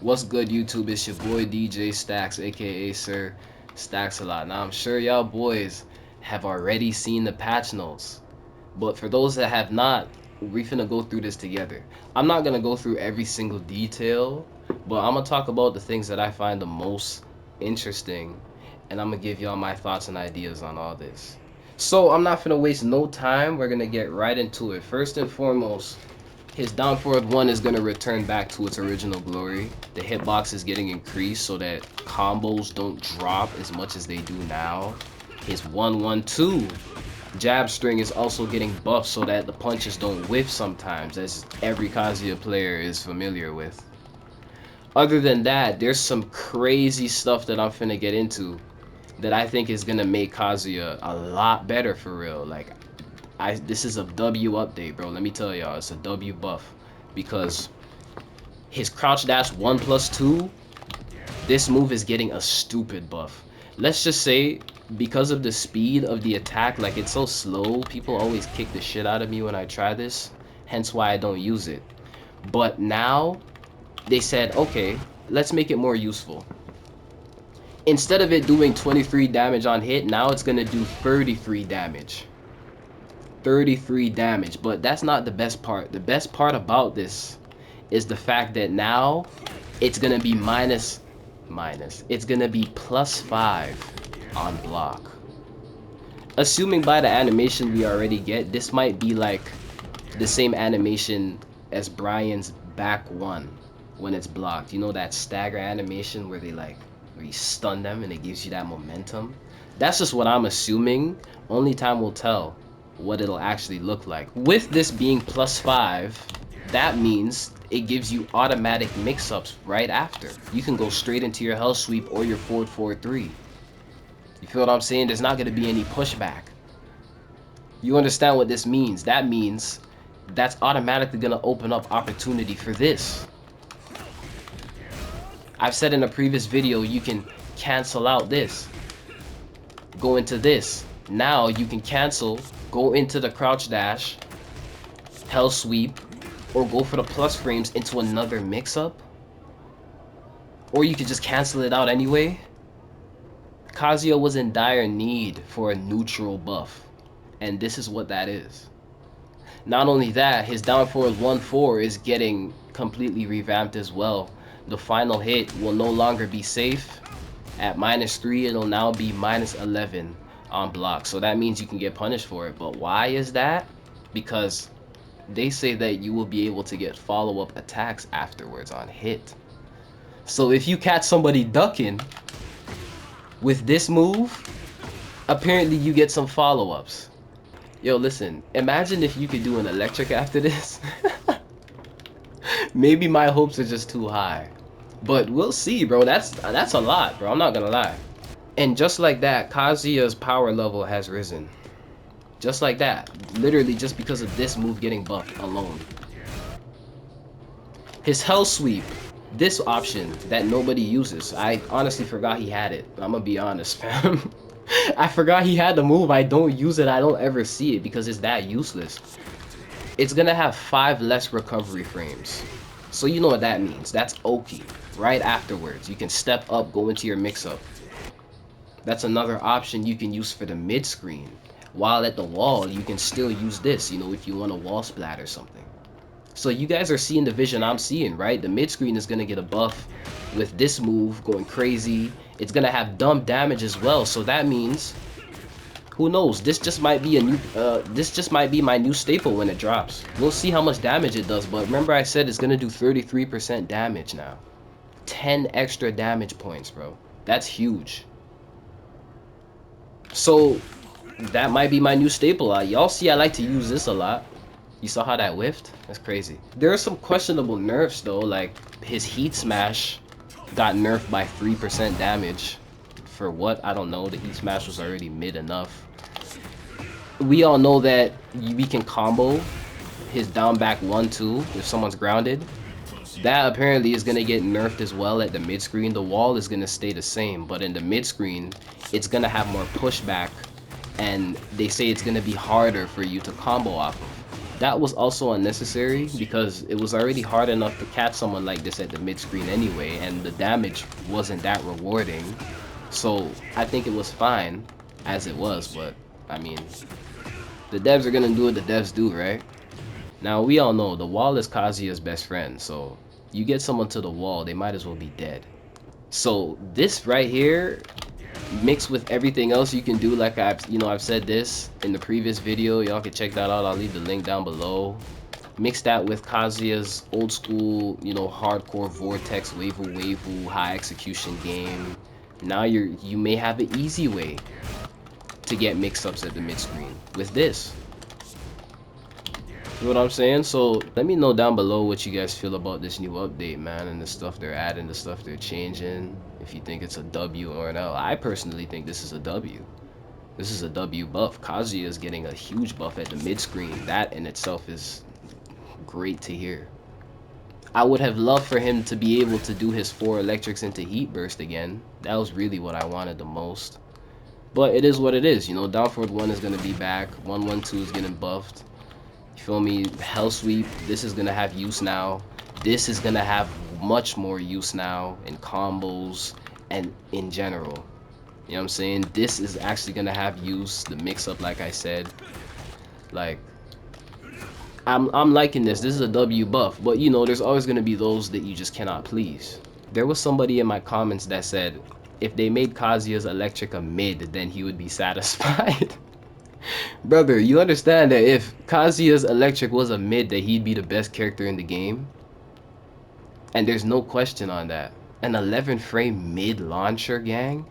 What's good, YouTube? It's your boy DJ Stacks, aka Sir Stacks a lot. Now I'm sure y'all boys have already seen the patch notes, but for those that have not, we finna go through this together. I'm not gonna go through every single detail, but I'm gonna talk about the things that I find the most interesting, and I'm gonna give y'all my thoughts and ideas on all this. So I'm not finna waste no time. We're gonna get right into it. First and foremost, his down forward 1 is going to return back to its original glory. The hitbox is getting increased so that combos don't drop as much as they do now. His 1-1-2 jab string is also getting buffed so that the punches don't whiff sometimes, as every Kazuya player is familiar with. Other than that, there's some crazy stuff that I'm finna get into that I think is gonna make Kazuya a lot better for real. Like, this is a W update, bro. Let me tell y'all, it's a W buff because his crouch dash 1+2, this move is getting a stupid buff. Let's just say because of the speed of the attack, like it's so slow, people always kick the shit out of me when I try this, hence why I don't use it. But now they said, okay, let's make it more useful. Instead of it doing 23 damage on hit, now it's gonna do 33 damage. 33 damage, but that's not the best part. The best part about this is the fact that now it's gonna be it's gonna be +5 on block. Assuming by the animation we already get, this might be like the same animation as Brian's back 1 when it's blocked. You know that stagger animation where where you stun them and it gives you that momentum? That's just what I'm assuming. Only time will tell what it'll actually look like. With this being +5, that means it gives you automatic mix-ups right after. You can go straight into your hell sweep or your forward 4-3. You feel what I'm saying? There's not going to be any pushback. You understand what this means? That means that's automatically going to open up opportunity for this. I've said in a previous video, you can cancel out this, go into this. Now you can cancel, go into the crouch dash, hell sweep, or go for the plus frames into another mix-up. Or you could just cancel it out anyway. Kazuya was in dire need for a neutral buff, and this is what that is. Not only that, his down forward 1-4 is getting completely revamped as well. The final hit will no longer be safe. At -3, it'll now be -11 on block. So that means you can get punished for it. But why is that? Because they say that you will be able to get follow-up attacks afterwards on hit. So if you catch somebody ducking with this move, apparently you get some follow-ups. Yo, listen, imagine if you could do an electric after this. Maybe my hopes are just too high. But we'll see, bro. That's a lot, bro. I'm not gonna lie. And just like that, Kazuya's power level has risen. Just like that. Literally just because of this move getting buffed alone. His hell sweep, this option that nobody uses. I honestly forgot he had it. I'm gonna be honest, fam. I forgot he had the move. I don't use it. I don't ever see it because it's that useless. It's gonna have 5 less recovery frames. So you know what that means. That's Oki. Right afterwards, you can step up, go into your mix-up. That's another option you can use for the mid-screen. While at the wall, you can still use this, you know, if you want a wall splat or something. So you guys are seeing the vision I'm seeing, right? The mid-screen is gonna get a buff with this move going crazy. It's gonna have dumb damage as well, so that means, who knows? This just might be my new staple when it drops. We'll see how much damage it does, but remember I said it's gonna do 33% damage now. 10 extra damage points, bro. That's huge. So that might be my new staple. Y'all see I like to use this a lot. You saw how that whiffed? That's crazy. There are some questionable nerfs though, like his heat smash got nerfed by 3% damage. For what? I don't know. The heat smash was already mid enough. We all know that we can combo his down back 1-2 if someone's grounded. That apparently is going to get nerfed as well at the mid screen. The wall is going to stay the same, but in the mid screen, it's going to have more pushback, and they say it's going to be harder for you to combo off of. That was also unnecessary because it was already hard enough to catch someone like this at the mid screen anyway, and the damage wasn't that rewarding. So I think it was fine as it was, but I mean, the devs are gonna do what the devs do, right? Now we all know the wall is Kazuya's best friend, so you get someone to the wall, they might as well be dead. So this right here, mixed with everything else you can do, like I've said this in the previous video, y'all can check that out. I'll leave the link down below. Mix that with Kazuya's old school, hardcore vortex waifu high execution game. Now you may have an easy way to get mix-ups at the mid screen with this. You know what I'm saying? So let me know down below what you guys feel about this new update, man, and the stuff they're adding, the stuff they're changing. If you think it's a W or an L. I personally think this is a W. This is a W buff. Kazuya is getting a huge buff at the mid screen. That in itself is great to hear. I would have loved for him to be able to do his 4 electrics into heat burst again. That was really what I wanted the most. But it is what it is. Down forward 1 is going to be back. 112 is getting buffed. You feel me? Hell sweep. This is going to have use now. This is going to have much more use now in combos and in general. You know what I'm saying? This is actually going to have use. The mix up, like I said. Like, I'm liking this. This is a W buff. But, there's always going to be those that you just cannot please. There was somebody in my comments that said, if they made Kazuya's electric a mid, then he would be satisfied. Brother, you understand that if Kazuya's electric was a mid, that he'd be the best character in the game? And there's no question on that. An 11 frame mid launcher, gang?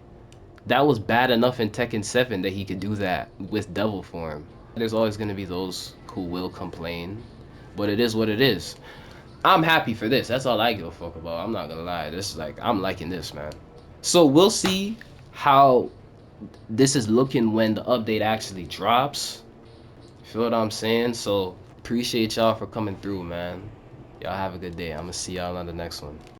That was bad enough in Tekken 7 that he could do that with devil form. There's always going to be those who will complain, but it is what it is. I'm happy for this. That's all I give a fuck about. I'm not gonna lie. This is like, I'm liking this, man. So we'll see how this is looking when the update actually drops. Feel what I'm saying? So appreciate y'all for coming through, man. Y'all have a good day. I'm gonna see y'all on the next one.